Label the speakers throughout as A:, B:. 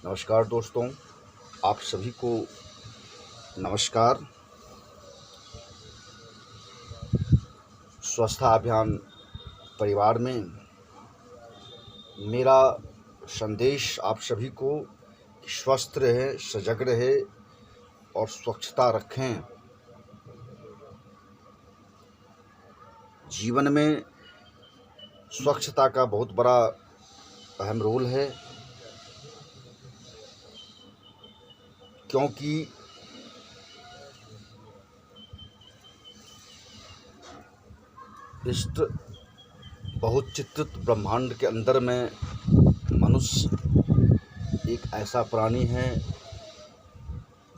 A: नमस्कार दोस्तों, आप सभी को नमस्कार। स्वच्छता अभियान परिवार में मेरा संदेश आप सभी को कि स्वस्थ रहें, सजग रहें और स्वच्छता रखें। जीवन में स्वच्छता का बहुत बड़ा अहम रोल है, क्योंकि इस बहुचित्रित ब्रह्मांड के अंदर में मनुष्य एक ऐसा प्राणी है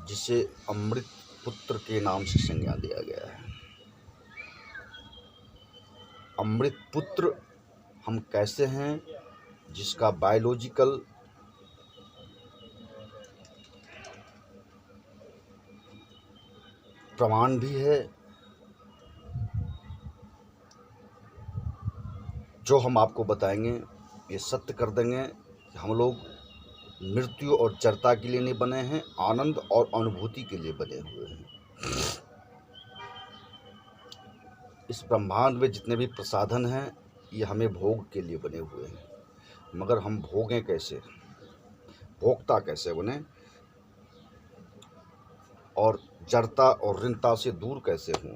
A: जिसे अमृत पुत्र के नाम से संज्ञा दिया गया है। अमृत पुत्र हम कैसे हैं, जिसका बायोलॉजिकल प्रमाण भी है, जो हम आपको बताएंगे। ये सत्य कर देंगे कि हम लोग मृत्यु और जड़ता के लिए नहीं बने हैं, आनंद और अनुभूति के लिए बने हुए हैं। इस ब्रह्मांड में जितने भी प्रसाधन हैं, ये हमें भोग के लिए बने हुए हैं, मगर हम भोगें कैसे, भोक्ता कैसे बने और जड़ता और ऋणता से दूर कैसे हों।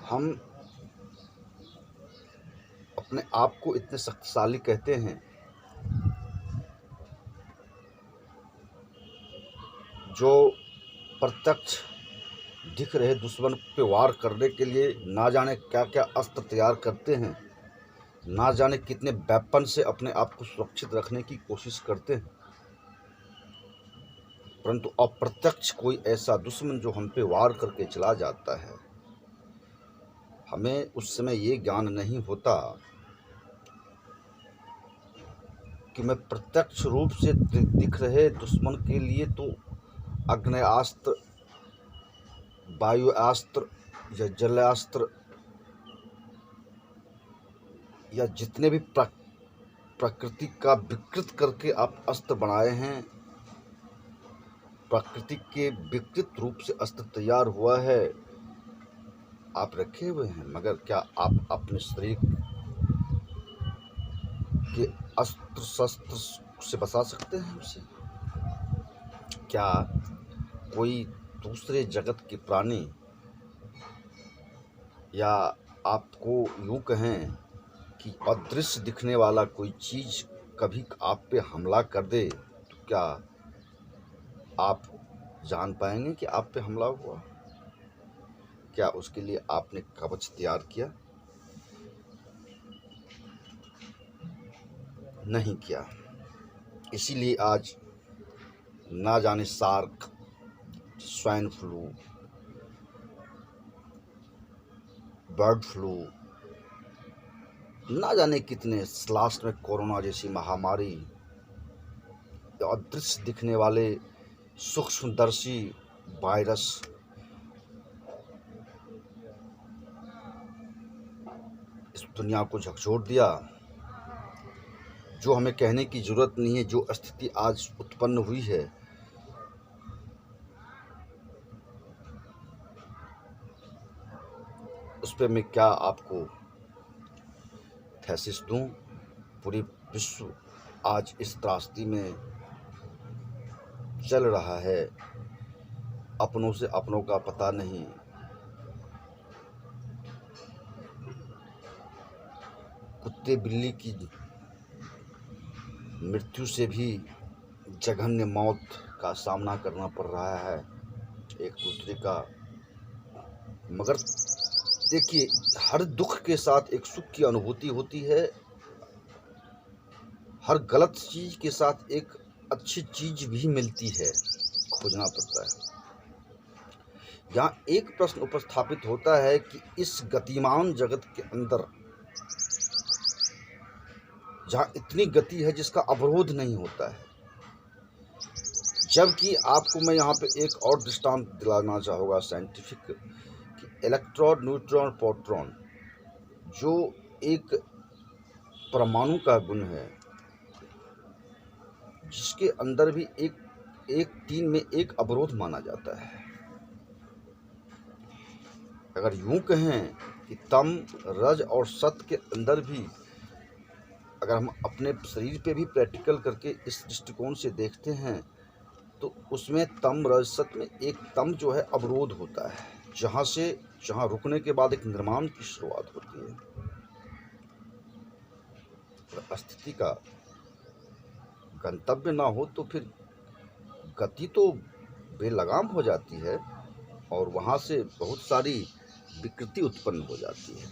A: हम अपने आप को इतने शक्तिशाली कहते हैं, जो प्रत्यक्ष दिख रहे दुश्मन पे वार करने के लिए ना जाने क्या क्या अस्त्र तैयार करते हैं, ना जाने कितने वेपन से अपने आप को सुरक्षित रखने की कोशिश करते हैं, परंतु अप्रत्यक्ष कोई ऐसा दुश्मन जो हम पे वार करके चला जाता है, हमें उस समय ये ज्ञान नहीं होता कि मैं प्रत्यक्ष रूप से दिख रहे दुश्मन के लिए तो आग्नेयास्त्र, वायुअस्त्र या जलास्त्र या जितने भी प्रकृति का विकृत करके आप अस्त्र बनाए हैं, प्रकृति के विकृत रूप से अस्त्र तैयार हुआ है, आप रखे हुए हैं, मगर क्या आप अपने शरीर के अस्त्र शस्त्र से बचा सकते हैं उसे? क्या कोई दूसरे जगत के प्राणी या आपको यूँ कहें कि अदृश्य दिखने वाला कोई चीज़ कभी आप पे हमला कर दे, तो क्या आप जान पाएंगे कि आप पे हमला हुआ? क्या उसके लिए आपने कवच तैयार किया? नहीं किया। इसीलिए आज ना जाने SARS, swine flu, bird flu, ना जाने कितने, लास्ट में कोरोना जैसी महामारी, अदृश्य दिखने वाले सूक्ष्मदर्शी वायरस, इस दुनिया को झकझोर दिया, जो हमें कहने की ज़रूरत नहीं है। जो स्थिति आज उत्पन्न हुई है, उस पर मैं क्या आपको थेसिस दूँ? पूरी विश्व आज इस त्रासदी में चल रहा है, अपनों से अपनों का पता नहीं। कुत्ते बिल्ली की मृत्यु से भी जघन्य मौत का सामना करना पड़ रहा है एक दूसरे का। मगर देखिए, हर दुख के साथ एक सुख की अनुभूति होती है, हर गलत चीज़ के साथ एक अच्छी चीज़ भी मिलती है, खोजना पड़ता है। यहाँ एक प्रश्न उपस्थापित होता है कि इस गतिमान जगत के अंदर जहाँ इतनी गति है जिसका अवरोध नहीं होता है, जबकि आपको मैं यहाँ पे एक और दृष्टांत दिलाना चाहूँगा साइंटिफिक, कि इलेक्ट्रॉन, न्यूट्रॉन, प्रोटॉन जो एक परमाणु का गुण है, जिसके अंदर भी एक 3 में एक अवरोध माना जाता है। अगर यूं कहें कि तम, रज और सत के अंदर भी अगर हम अपने शरीर पे भी प्रैक्टिकल करके इस दृष्टिकोण से देखते हैं, तो उसमें तम, रज, सत में एक तम जो है अवरोध होता है, जहाँ रुकने के बाद एक निर्माण की शुरुआत होती है। स्थिति का गंतव्य ना हो तो फिर गति तो बेलगाम हो जाती है और वहाँ से बहुत सारी विकृति उत्पन्न हो जाती है।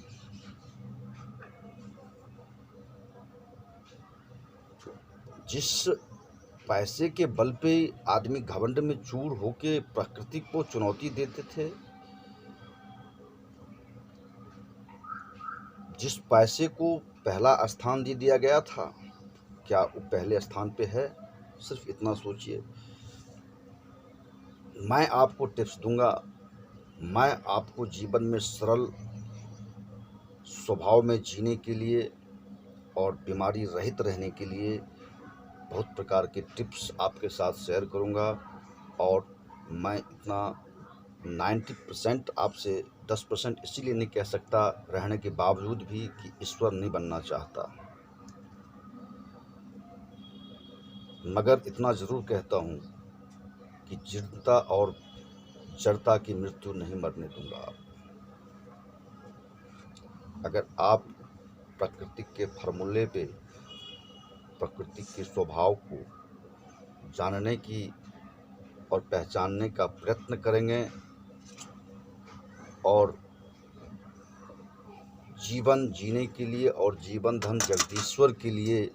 A: जिस पैसे के बल पे आदमी घमंड में चूर होके प्रकृति को चुनौती देते थे, जिस पैसे को पहला स्थान दे दिया गया था, क्या वो पहले स्थान पे है? सिर्फ इतना सोचिए। मैं आपको टिप्स दूंगा, मैं आपको जीवन में सरल स्वभाव में जीने के लिए और बीमारी रहित रहने के लिए बहुत प्रकार के टिप्स आपके साथ शेयर करूंगा। और मैं इतना 90% आपसे 10% इसीलिए नहीं कह सकता रहने के बावजूद भी कि ईश्वर नहीं बनना चाहता, मगर इतना ज़रूर कहता हूँ कि जीर्णता और जड़ता की मृत्यु नहीं मरने दूंगा। अगर आप प्रकृति के फॉर्मूले पे प्रकृति के स्वभाव को जानने की और पहचानने का प्रयत्न करेंगे और जीवन जीने के लिए और जीवन धन जगदीश्वर के लिए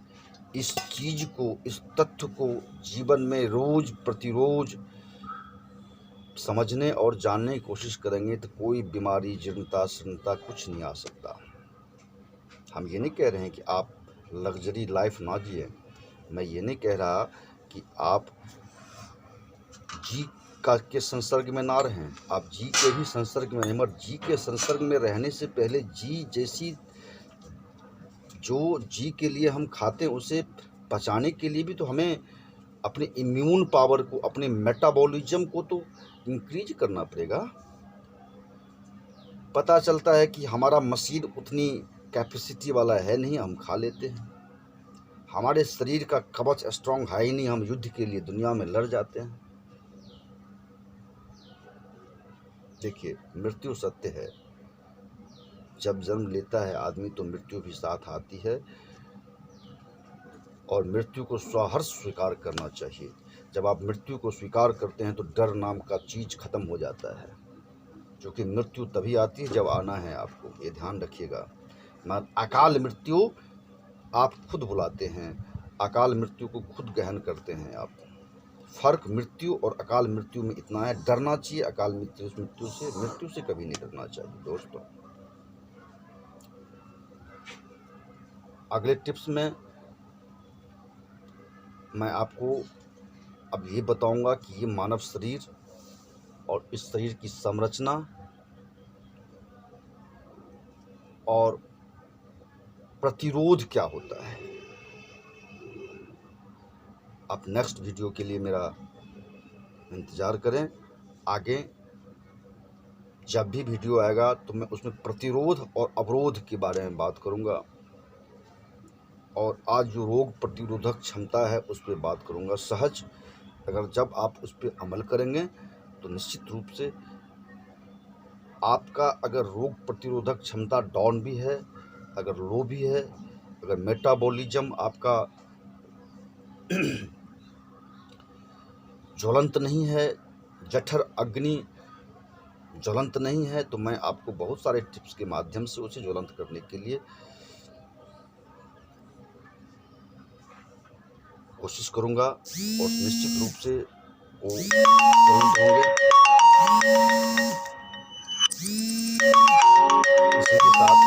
A: इस चीज़ को, इस तथ्य को जीवन में रोज प्रतिरोज समझने और जानने की कोशिश करेंगे तो कोई बीमारी, जीर्णता, शीर्णता कुछ नहीं आ सकता। हम ये नहीं कह रहे हैं कि आप लग्जरी लाइफ ना जिए, मैं ये नहीं कह रहा कि आप जी के संसर्ग में ना रहें, आप जी के भी संसर्ग में रहें, मगर जी के संसर्ग में रहने से पहले जी जैसी जो जी के लिए हम खाते हैं उसे पचाने के लिए भी तो हमें अपने इम्यून पावर को, अपने मेटाबॉलिज्म को तो इंक्रीज करना पड़ेगा। पता चलता है कि हमारा मशीन उतनी कैपेसिटी वाला है नहीं, हम खा लेते हैं। हमारे शरीर का कवच स्ट्रांग है ही नहीं, हम युद्ध के लिए दुनिया में लड़ जाते हैं। देखिए, मृत्यु सत्य है। जब जन्म लेता है आदमी तो मृत्यु भी साथ आती है और मृत्यु को सहर्ष स्वीकार करना चाहिए। जब आप मृत्यु को स्वीकार करते हैं तो डर नाम का चीज़ खत्म हो जाता है, क्योंकि मृत्यु तभी आती है जब आना है आपको, ये ध्यान रखिएगा। मगर अकाल मृत्यु आप खुद बुलाते हैं, अकाल मृत्यु को खुद गहन करते हैं आप। फर्क मृत्यु और अकाल मृत्यु में इतना है, डरना चाहिए अकाल मृत्यु से कभी नहीं डरना चाहिए दोस्तों। अगले टिप्स में मैं आपको अब ये बताऊंगा कि ये मानव शरीर और इस शरीर की संरचना और प्रतिरोध क्या होता है। आप नेक्स्ट वीडियो के लिए मेरा इंतज़ार करें। आगे जब भी वीडियो आएगा तो मैं उसमें प्रतिरोध और अवरोध के बारे में बात करूंगा और आज जो रोग प्रतिरोधक क्षमता है उस पर बात करूंगा। सहज अगर जब आप उस पर अमल करेंगे तो निश्चित रूप से आपका अगर रोग प्रतिरोधक क्षमता डाउन भी है, अगर लो भी है, अगर मेटाबॉलिज्म आपका ज्वलंत नहीं है, जठर अग्नि ज्वलंत नहीं है, तो मैं आपको बहुत सारे टिप्स के माध्यम से उसे ज्वलंत करने के लिए कोशिश करूंगा और निश्चित रूप से वो ज्वलंत होंगे। इसी के साथ